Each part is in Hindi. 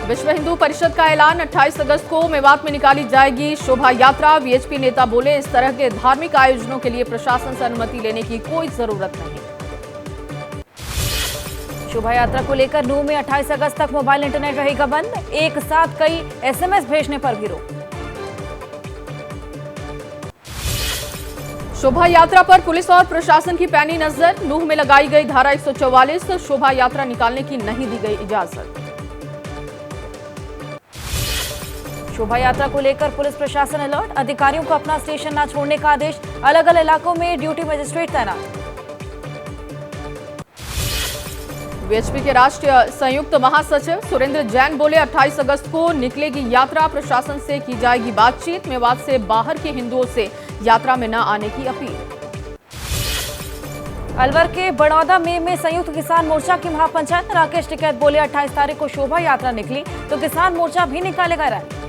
विश्व हिंदू परिषद का ऐलान, 28 अगस्त को मेवात में निकाली जाएगी शोभा यात्रा। वीएचपी नेता बोले, इस तरह के धार्मिक आयोजनों के लिए प्रशासन से अनुमति लेने की कोई जरूरत नहीं। शोभा यात्रा को लेकर नूह में 28 अगस्त तक मोबाइल इंटरनेट रहेगा बंद। एक साथ कई एसएमएस भेजने पर भी रोक। शोभा यात्रा पर पुलिस और प्रशासन की पैनी नजर। नूह में लगाई गई धारा 144। शोभा यात्रा निकालने की नहीं दी गई इजाजत। शोभा यात्रा को लेकर पुलिस प्रशासन अलर्ट। अधिकारियों को अपना स्टेशन न छोड़ने का आदेश। अलग अलग इलाकों में ड्यूटी मजिस्ट्रेट तैनात। वीएचपी के राष्ट्रीय संयुक्त महासचिव सुरेंद्र जैन बोले, 28 अगस्त को निकलेगी यात्रा। प्रशासन से की जाएगी बातचीत। मेवात से बाहर के हिंदुओं से यात्रा में न आने की अपील। अलवर के बड़ौदा में संयुक्त किसान मोर्चा की महापंचायत। राकेश टिकैत बोले, 28 तारीख को शोभा यात्रा निकली तो किसान मोर्चा भी निकालेगा रैली।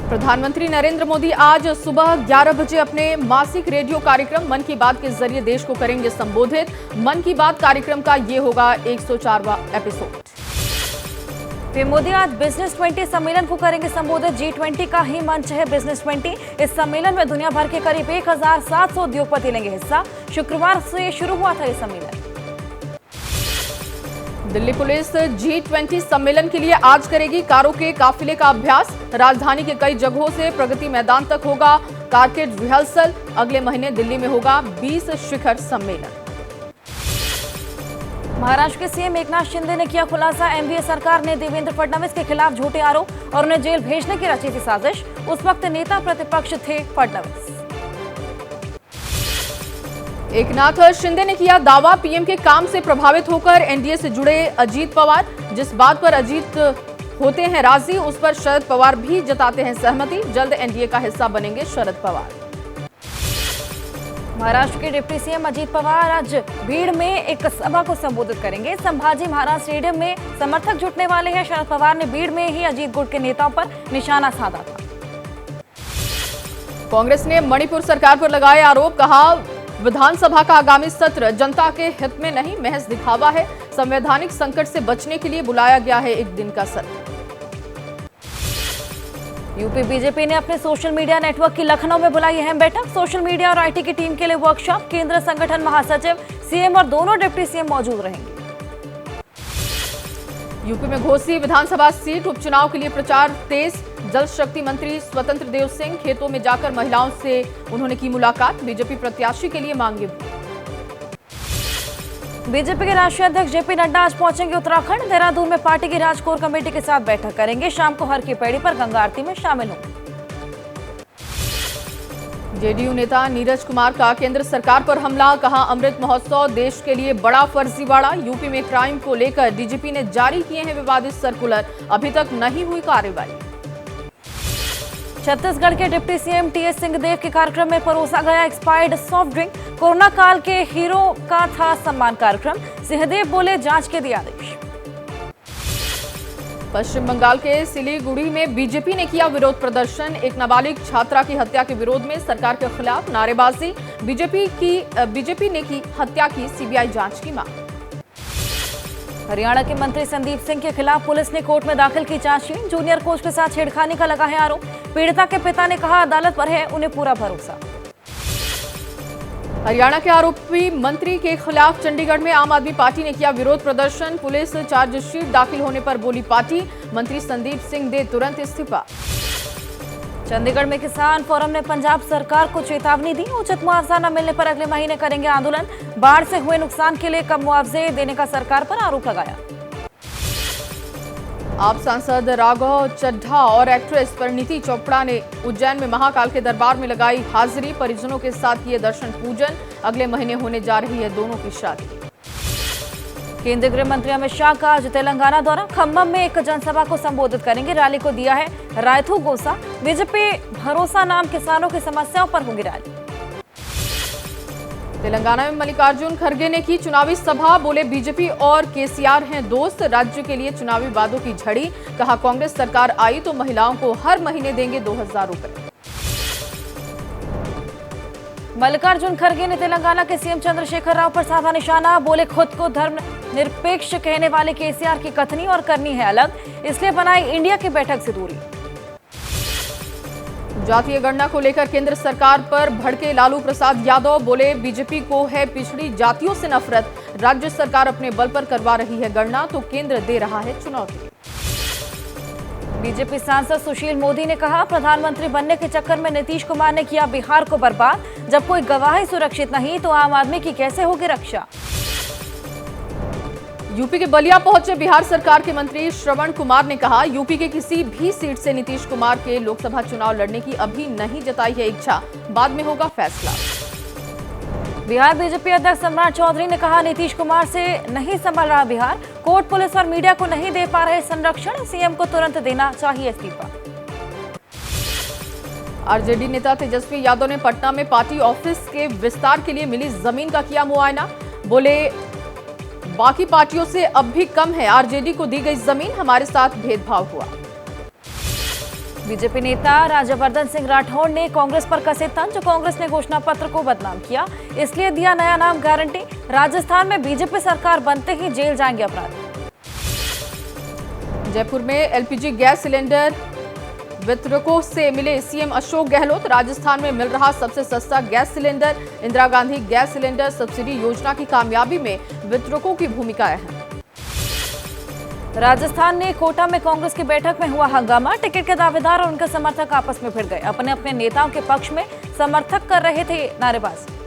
प्रधानमंत्री नरेंद्र मोदी आज सुबह 11 बजे अपने मासिक रेडियो कार्यक्रम मन की बात के जरिए देश को करेंगे संबोधित। मन की बात कार्यक्रम का ये होगा 104वां एपिसोड। पीएम मोदी आज बिजनेस 20 सम्मेलन को करेंगे संबोधित। G20 का ही मंच है बिजनेस 20। इस सम्मेलन में दुनिया भर के करीब 1700 उद्योगपति लेंगे हिस्सा। शुक्रवार से शुरू हुआ था ये सम्मेलन। दिल्ली पुलिस G20 सम्मेलन के लिए आज करेगी कारों के काफिले का अभ्यास। राजधानी के कई जगहों से प्रगति मैदान तक होगा कारकेड रिहर्सल। अगले महीने दिल्ली में होगा 20 शिखर सम्मेलन। महाराष्ट्र के सीएम एकनाथ शिंदे ने किया खुलासा। एनडीए सरकार ने देवेंद्र फडणवीस के खिलाफ झूठे आरोप और उन्हें जेल भेजने की रची थी साजिश। उस वक्त नेता प्रतिपक्ष थे फडणवीस। एकनाथ शिंदे ने किया दावा, पीएम के काम से प्रभावित होकर एनडीए से जुड़े अजीत पवार। जिस बात पर अजीत होते हैं राजी, उस पर शरद पवार भी जताते हैं सहमति। जल्द एनडीए का हिस्सा बनेंगे शरद पवार। महाराष्ट्र के डिप्टी सीएम अजीत पवार आज भीड़ में एक सभा को संबोधित करेंगे। संभाजी महाराज स्टेडियम में समर्थक जुटने वाले हैं। शरद पवार ने भीड़ में ही अजीत गुट के नेताओं पर निशाना साधा था। कांग्रेस ने मणिपुर सरकार पर लगाए आरोप, कहा विधानसभा का आगामी सत्र जनता के हित में नहीं, महज दिखावा है। संवैधानिक संकट से बचने के लिए बुलाया गया है एक दिन का सत्र। यूपी बीजेपी ने अपने सोशल मीडिया नेटवर्क की लखनऊ में बुलाई अहम बैठक। सोशल मीडिया और आईटी की टीम के लिए वर्कशॉप। केंद्र संगठन महासचिव, सीएम और दोनों डिप्टी सीएम मौजूद रहेंगे। यूपी में घोसी विधानसभा सीट उपचुनाव के लिए प्रचार तेज। जल शक्ति मंत्री स्वतंत्र देव सिंह खेतों में जाकर महिलाओं से उन्होंने की मुलाकात। बीजेपी प्रत्याशी के लिए मांगे वोट। बीजेपी के राष्ट्रीय अध्यक्ष जेपी नड्डा आज पहुंचेंगे उत्तराखंड। देहरादून में पार्टी की राज कोर कमेटी के साथ बैठक करेंगे। शाम को हर की पैड़ी पर गंगा आरती में शामिल होंगे। जेडीयू नेता नीरज कुमार का केंद्र सरकार पर हमला, कहा अमृत महोत्सव देश के लिए बड़ा फर्जीवाड़ा। यूपी में क्राइम को लेकर डीजीपी ने जारी किए हैं विवादित सर्कुलर, अभी तक नहीं हुई कार्रवाई। छत्तीसगढ़ के डिप्टी सीएम टीएस सिंहदेव के कार्यक्रम में परोसा गया एक्सपायर्ड सॉफ्ट ड्रिंक। कोरोना काल के हीरो का था सम्मान कार्यक्रम। सिंहदेव बोले, जांच के दिए आदेश। पश्चिम बंगाल के सिलीगुड़ी में बीजेपी ने किया विरोध प्रदर्शन। एक नाबालिग छात्रा की हत्या के विरोध में सरकार के खिलाफ नारेबाजी। बीजेपी ने की हत्या की सीबीआई जांच की मांग। हरियाणा के मंत्री संदीप सिंह के खिलाफ पुलिस ने कोर्ट में दाखिल की चार्जशीट। जूनियर कोच के साथ छेड़खानी का लगा है आरोप। पीड़िता के पिता ने कहा, अदालत पर है उन्हें पूरा भरोसा। हरियाणा के आरोपी मंत्री के खिलाफ चंडीगढ़ में आम आदमी पार्टी ने किया विरोध प्रदर्शन। पुलिस चार्जशीट दाखिल होने पर बोली पार्टी, मंत्री संदीप सिंह दे तुरंत इस्तीफा। चंडीगढ़ में किसान फोरम ने पंजाब सरकार को चेतावनी दी। उचित मुआवजा न मिलने पर अगले महीने करेंगे आंदोलन। बाढ़ से हुए नुकसान के लिए कम मुआवजे देने का सरकार पर आरोप लगाया। आप सांसद राघव चड्ढा और एक्ट्रेस परिणीति चोपड़ा ने उज्जैन में महाकाल के दरबार में लगाई हाजिरी। परिजनों के साथ किए दर्शन पूजन। अगले महीने होने जा रही है दोनों की शादी। केंद्रीय गृह मंत्री अमित शाह का आज तेलंगाना दौरा। खम्मम में एक जनसभा को संबोधित करेंगे। रैली को दिया है रायथू गोसा। बीजेपी भरोसा नाम किसानों की समस्याओं पर होगी रैली। तेलंगाना में मल्लिकार्जुन खड़गे ने की चुनावी सभा। बोले, बीजेपी और केसीआर हैं दोस्त। राज्य के लिए चुनावी वादों की झड़ी। कहा, कांग्रेस सरकार आई तो महिलाओं को हर महीने देंगे 2000 रुपए। मल्लिकार्जुन खड़गे ने तेलंगाना के सीएम चंद्रशेखर राव पर साधा निशाना। बोले, खुद को धर्म निरपेक्ष कहने वाले केसीआर की कथनी और करनी है अलग, इसलिए बनाई इंडिया की बैठक से दूरी। जातीय गणना को लेकर केंद्र सरकार पर भड़के लालू प्रसाद यादव, बोले बीजेपी को है पिछड़ी जातियों से नफरत, राज्य सरकार अपने बल पर करवा रही है गणना तो केंद्र दे रहा है चुनौती। बीजेपी सांसद सुशील मोदी ने कहा, प्रधानमंत्री बनने के चक्कर में नीतीश कुमार ने किया बिहार को बर्बाद, जब कोई गवाही सुरक्षित नहीं तो आम आदमी की कैसे होगी रक्षा। यूपी के बलिया पहुंचे बिहार सरकार के मंत्री श्रवण कुमार ने कहा, यूपी के किसी भी सीट से नीतीश कुमार के लोकसभा चुनाव लड़ने की अभी नहीं जताई है इच्छा, बाद में होगा फैसला। बिहार बीजेपी अध्यक्ष सम्राट चौधरी ने कहा, नीतीश कुमार से नहीं संभल रहा बिहार, कोर्ट पुलिस और मीडिया को नहीं दे पा रहे संरक्षण, सीएम को तुरंत देना चाहिए इस्तीफा। आरजेडी नेता तेजस्वी यादव ने पटना में पार्टी ऑफिस के विस्तार के लिए मिली जमीन का किया मुआयना, बोले बाकी पार्टियों से अब भी कम है, आरजेडी को दी गई जमीन, हमारे साथ भेदभाव हुआ। बीजेपी नेता राज्यवर्धन सिंह राठौड़ ने कांग्रेस पर कसे तंज, कांग्रेस ने घोषणा पत्र को बदनाम किया, इसलिए दिया नया नाम गारंटी, राजस्थान में बीजेपी सरकार बनते ही जेल जाएंगे अपराधी। जयपुर में एलपीजी गैस सिलेंडर वितरकों से मिले सीएम अशोक गहलोत, राजस्थान में मिल रहा सबसे सस्ता gas cylinder, Indira Gandhi gas cylinder subsidy योजना की कामयाबी में वितरकों की भूमिका अहम। राजस्थान ने कोटा में कांग्रेस की बैठक में हुआ हंगामा, टिकट के दावेदार और उनके समर्थक आपस में भिड़ गए, अपने अपने नेताओं के पक्ष में समर्थक कर रहे थे नारेबाजी।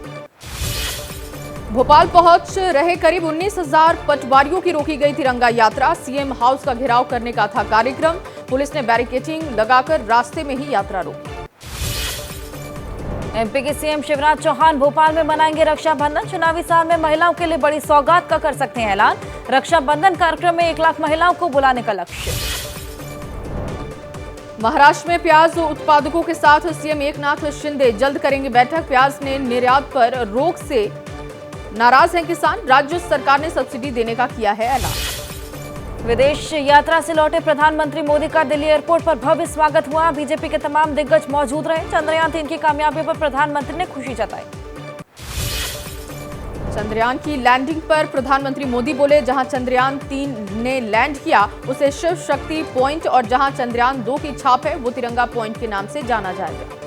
भोपाल पहुंच रहे करीब 19,000 पटवारियों की रोकी गई तिरंगा यात्रा, सीएम हाउस का घेराव करने का था कार्यक्रम, पुलिस ने बैरिकेडिंग लगाकर रास्ते में ही यात्रा रोकी। एमपी के सीएम शिवराज चौहान भोपाल में मनाएंगे रक्षाबंधन, चुनावी साल में महिलाओं के लिए बड़ी सौगात का कर सकते हैं ऐलान, रक्षाबंधन कार्यक्रम में 1 लाख महिलाओं को बुलाने का लक्ष्य। महाराष्ट्र में प्याज उत्पादकों के साथ सीएम एकनाथ शिंदे जल्द करेंगे बैठक, प्याज ने निर्यात पर रोक से नाराज हैं किसान, राज्य सरकार ने सब्सिडी देने का किया है ऐलान। विदेश यात्रा से लौटे प्रधानमंत्री मोदी का दिल्ली एयरपोर्ट पर भव्य स्वागत हुआ, बीजेपी के तमाम दिग्गज मौजूद रहे, चंद्रयान 3 की कामयाबी पर प्रधानमंत्री ने खुशी जताई। चंद्रयान की लैंडिंग पर प्रधानमंत्री मोदी बोले, जहां चंद्रयान 3 ने लैंड किया उसे शिव शक्ति पॉइंट और जहां चंद्रयान 2 की छाप है वो तिरंगा पॉइंट के नाम से जाना जाएगा।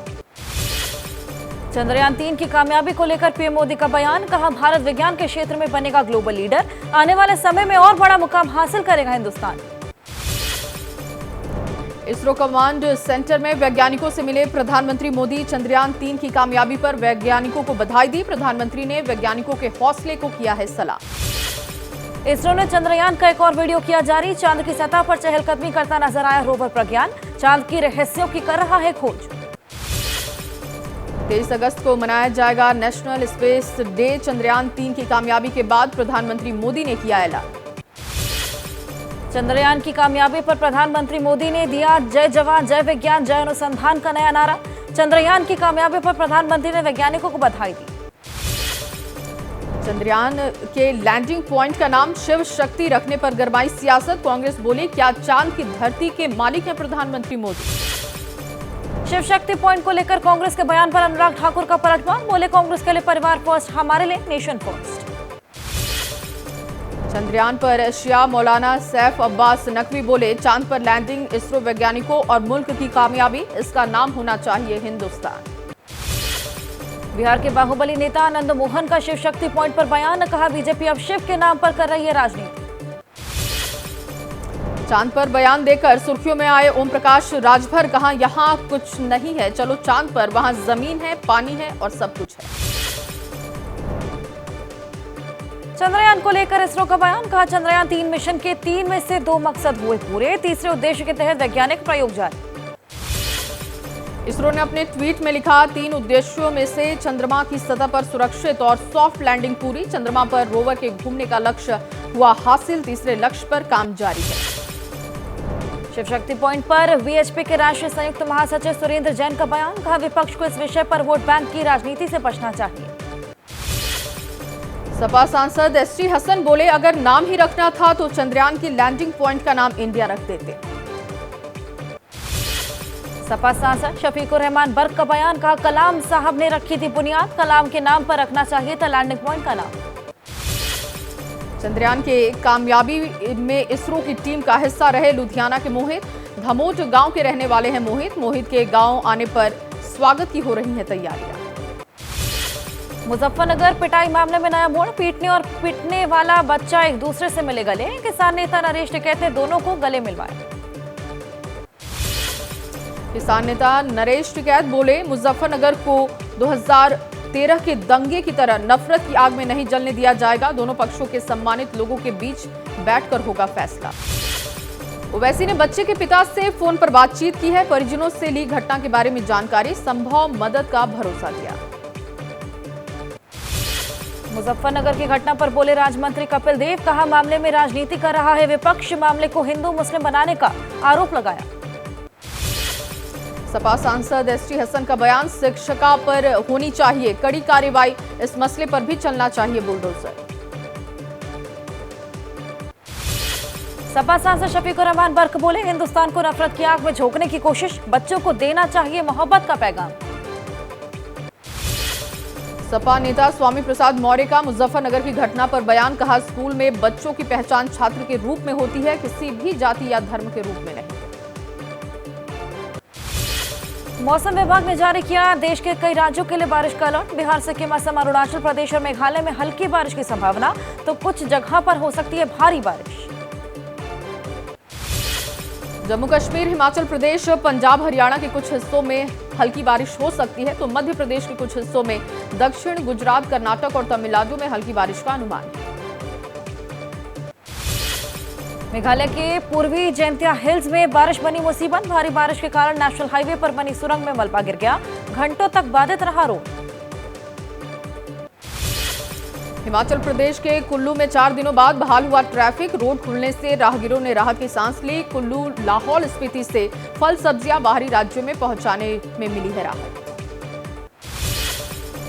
चंद्रयान 3 की कामयाबी को लेकर पीएम मोदी का बयान, कहा भारत विज्ञान के क्षेत्र में बनेगा ग्लोबल लीडर, आने वाले समय में और बड़ा मुकाम हासिल करेगा हिंदुस्तान। इसरो कमांड सेंटर में वैज्ञानिकों से मिले प्रधानमंत्री मोदी, चंद्रयान 3 की कामयाबी पर वैज्ञानिकों को बधाई दी, प्रधानमंत्री ने वैज्ञानिकों के हौसले को किया है सलाम। इसरो ने चंद्रयान का एक और वीडियो किया जारी, चांद की सतह पर चहलकदमी करता नजर आया रोवर प्रज्ञान, चांद की रहस्यों की कर रहा है खोज। 23 अगस्त को मनाया जाएगा नेशनल स्पेस डे, चंद्रयान 3 की कामयाबी के बाद प्रधानमंत्री मोदी ने किया ऐलान। चंद्रयान की कामयाबी पर प्रधानमंत्री मोदी ने दिया जय जवान जय विज्ञान जय अनुसंधान का नया नारा, चंद्रयान की कामयाबी पर प्रधानमंत्री ने वैज्ञानिकों को बधाई दी। चंद्रयान के लैंडिंग पॉइंट का नाम शिव शक्ति रखने पर गरमाई सियासत, कांग्रेस बोली क्या चांद की धरती के मालिक हैं प्रधानमंत्री मोदी। शिव शक्ति पॉइंट को लेकर कांग्रेस के बयान पर अनुराग ठाकुर का पलटवार, बोले कांग्रेस के लिए परिवार फर्स्ट, हमारे लिए नेशन फर्स्ट। चंद्रयान पर एशिया मौलाना सैफ अब्बास नकवी बोले, चांद पर लैंडिंग इसरो वैज्ञानिकों और मुल्क की कामयाबी, इसका नाम होना चाहिए हिंदुस्तान। बिहार के बाहुबली नेता आनंद मोहन का शिव शक्ति पॉइंट पर बयान, कहा बीजेपी अब शिव के नाम पर कर रही है राजनीति। चांद पर बयान देकर सुर्खियों में आए ओम प्रकाश राजभर, कहा यहां कुछ नहीं है, चलो चांद पर, वहां जमीन है, पानी है और सब कुछ है। चंद्रयान को लेकर इसरो का बयान, कहा चंद्रयान 3 मिशन के 3 में से 2 मकसद हुए पूरे, तीसरे उद्देश्य के तहत वैज्ञानिक प्रयोग जारी। इसरो ने अपने ट्वीट में लिखा, 3 उद्देश्यों में से चंद्रमा की सतह पर सुरक्षित और सॉफ्ट लैंडिंग पूरी, चंद्रमा पर रोवर के घूमने का लक्ष्य हुआ हासिल, तीसरे लक्ष्य पर काम जारी है। शिव शक्ति पॉइंट पर वीएचपी के राष्ट्रीय संयुक्त महासचिव सुरेंद्र जैन का बयान, कहा विपक्ष को इस विषय पर वोट बैंक की राजनीति से बचना चाहिए। सपा सांसद एसटी हसन बोले, अगर नाम ही रखना था तो चंद्रयान की लैंडिंग पॉइंट का नाम इंडिया रख देते। सपा सांसद शफीकुर रहमान बर्क का बयान, कहा कलाम साहब ने रखी थी बुनियाद, कलाम के नाम पर रखना चाहिए था लैंडिंग पॉइंट का नाम। चंद्रयान के कामयाबी में इसरो की टीम का हिस्सा रहे लुधियाना के मोहित। धमोट गांव के रहने वाले हैं मोहित के गांव आने पर स्वागत की हो रही है तैयारियां। मुजफ्फरनगर पिटाई मामले में नया मोड़, पीटने और पिटने वाला बच्चा एक दूसरे से मिले गले। किसान नेता नरेश टिकैत ने दोनों को गले मिलवाया। किसान नेता नरेश टिकैत बोले, मुजफ्फरनगर को 2013 के दंगे की तरह नफरत की आग में नहीं जलने दिया जाएगा। दोनों पक्षों के सम्मानित लोगों के बीच बैठकर होगा फैसला। ओवैसी ने बच्चे के पिता से फोन पर बातचीत की है। परिजनों से ली घटना के बारे में जानकारी, संभव मदद का भरोसा दिया। मुजफ्फरनगर की घटना पर बोले राज्य मंत्री कपिल देव, कहा मामले में राजनीति कर रहा है विपक्ष, मामले को हिंदू मुस्लिम बनाने का आरोप लगाया। सपा सांसद एसटी हसन का बयान, शिक्षिका पर होनी चाहिए कड़ी कार्रवाई, इस मसले पर भी चलना चाहिए बुलडोजर। सपा सांसद शफीकुर रहमान बर्क बोले, हिंदुस्तान को नफरत की आग में झोंकने की कोशिश, बच्चों को देना चाहिए मोहब्बत का पैगाम। सपा नेता स्वामी प्रसाद मौर्य का मुजफ्फरनगर की घटना पर बयान, कहा स्कूल में बच्चों की पहचान छात्र के रूप में होती है, किसी भी जाति या धर्म के रूप में नहीं। मौसम विभाग ने जारी किया देश के कई राज्यों के लिए बारिश का अलर्ट। बिहार सिक्किम असम अरुणाचल प्रदेश और मेघालय में हल्की बारिश की संभावना, तो कुछ जगह पर हो सकती है भारी बारिश। जम्मू कश्मीर, हिमाचल प्रदेश, पंजाब, हरियाणा के कुछ हिस्सों में हल्की बारिश हो सकती है, तो मध्य प्रदेश के कुछ हिस्सों में, दक्षिण गुजरात, कर्नाटक और तमिलनाडु में हल्की बारिश का अनुमान है। मेघालय के पूर्वी जैंतिया हिल्स में बारिश बनी मुसीबत। भारी बारिश के कारण नेशनल हाईवे पर बनी सुरंग में मलबा गिर गया, घंटों तक बाधित रहा रोड। हिमाचल प्रदेश के कुल्लू में 4 दिनों बाद बहाल हुआ ट्रैफिक, रोड खुलने से राहगीरों ने राहत की सांस ली। कुल्लू लाहौल स्पीति से फल सब्जियां बाहरी राज्यों में पहुंचाने में मिली है राहत।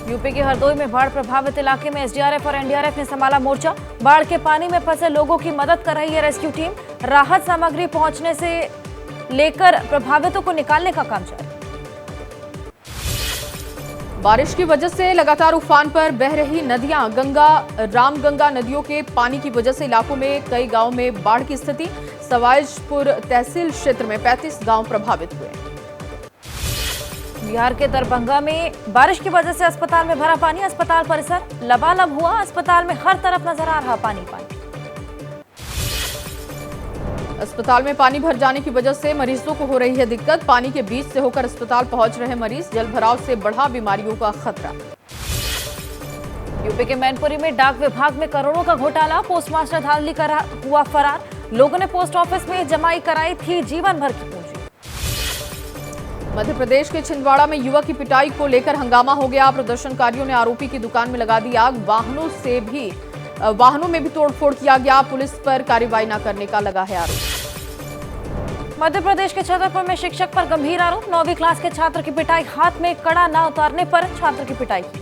यूपी के हरदोई में बाढ़ प्रभावित इलाके में एसडीआरएफ और एनडीआरएफ ने संभाला मोर्चा। बाढ़ के पानी में फंसे लोगों की मदद कर रही है रेस्क्यू टीम। राहत सामग्री पहुंचने से लेकर प्रभावितों को निकालने का काम जारी। बारिश की वजह से लगातार उफान पर बह रही नदियां, गंगा, रामगंगा नदियों के पानी की वजह से इलाकों में कई गांवों में बाढ़ की स्थिति। सवाईजपुर तहसील क्षेत्र में 35 गांव प्रभावित हुए। बिहार के दरभंगा में बारिश की वजह से अस्पताल में भरा पानी, अस्पताल परिसर लबालब हुआ। अस्पताल में हर तरफ नजर आ रहा पानी। अस्पताल में पानी भर जाने की वजह से मरीजों को हो रही है दिक्कत। पानी के बीच से होकर अस्पताल पहुंच रहे मरीज, जलभराव से बढ़ा बीमारियों का खतरा। यूपी के मैनपुरी में डाक विभाग में करोड़ों का घोटाला, पोस्टमास्टर धांधली कर हुआ फरार। लोगों ने पोस्ट ऑफिस में जमाई कराई थी जीवन भर की पूंजी। मध्य प्रदेश के छिंदवाड़ा में युवक की पिटाई को लेकर हंगामा हो गया। प्रदर्शनकारियों ने आरोपी की दुकान में लगा दी आग। वाहनों में भी तोड़फोड़ किया गया। पुलिस पर कार्रवाई न करने का लगा है आरोप। मध्य प्रदेश के छतरपुर में शिक्षक पर गंभीर आरोप। 9वीं क्लास के छात्र की पिटाई, हाथ में कड़ा न उतारने पर छात्र की पिटाई की।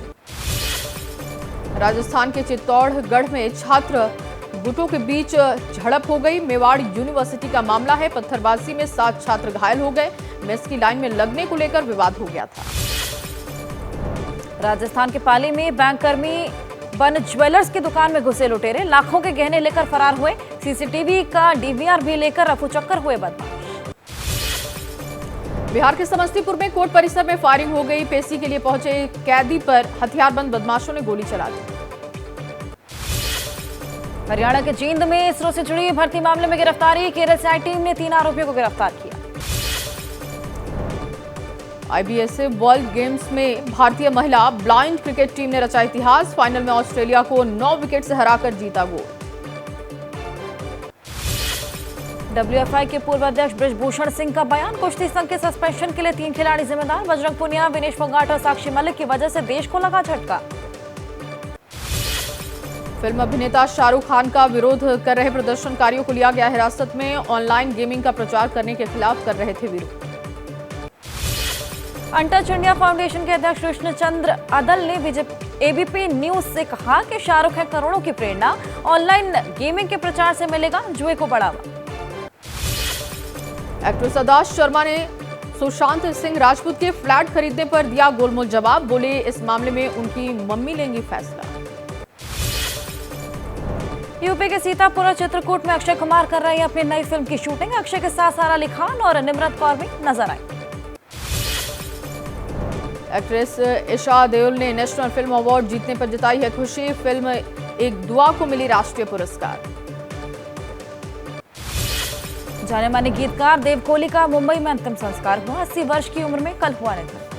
राजस्थान के चित्तौड़गढ़ में छात्र गुटों के बीच झड़प हो गई। मेवाड़ यूनिवर्सिटी का मामला है। पत्थरबाजी में 7 छात्र घायल हो गए। मेस की लाइन में लगने को लेकर विवाद हो गया था। राजस्थान के पाली में बैंककर्मी बन ज्वेलर्स की दुकान में घुसे लुटेरे, लाखों के गहने लेकर फरार हुए। सीसीटीवी का डीवीआर भी लेकर रफूचक्कर हुए बदमाश। बिहार के समस्तीपुर में कोर्ट परिसर में फायरिंग हो गई। पेशी के लिए पहुंचे कैदी पर हथियारबंद बदमाशों ने गोली चला दी। हरियाणा के जींद में इसरो से जुड़ी भर्ती मामले में गिरफ्तारी। केरल से आई टीम ने 3 आरोपियों को गिरफ्तार किया। आईबीएसए वर्ल्ड गेम्स में भारतीय महिला ब्लाइंड क्रिकेट टीम ने रचा इतिहास। फाइनल में ऑस्ट्रेलिया को 9 विकेट से हराकर जीता गोल्ड। डब्ल्यूएफआई के पूर्व अध्यक्ष बृजभूषण सिंह का बयान, कुश्ती संघ के सस्पेंशन के लिए 3 खिलाड़ी जिम्मेदार। बजरंग पुनिया, विनेश फोगाट और साक्षी मलिक की वजह से देश को लगा झटका। फिल्म अभिनेता शाहरुख खान का विरोध कर रहे प्रदर्शनकारियों को लिया गया हिरासत में। ऑनलाइन गेमिंग का प्रचार करने के खिलाफ कर रहे थे विरोध। अनटच इंडिया फाउंडेशन के अध्यक्ष कृष्णचंद्र अदल ने एबीपी न्यूज से कहा कि शाहरुख है करोड़ों की प्रेरणा, ऑनलाइन गेमिंग के प्रचार से मिलेगा जुए को बढ़ावा। एक्ट्रेस आदाश शर्मा ने सुशांत सिंह राजपूत के फ्लैट खरीदने पर दिया गोलमोल जवाब। बोले इस मामले में उनकी मम्मी लेंगी फैसला। यूपी के सीतापुर और चित्रकूट में अक्षय कुमार कर रहे हैं अपनी नई फिल्म की शूटिंग। अक्षय के साथ सारा अली खान और निम्रत कौर भी नजर आई। एक्ट्रेस ईशा देओल ने नेशनल फिल्म अवार्ड जीतने पर जताई है खुशी। फिल्म एक दुआ को मिली राष्ट्रीय पुरस्कार। जाने माने गीतकार देव कोहली का मुंबई में अंतिम संस्कार हुआ। 80 वर्ष की उम्र में कल हुआ निधन।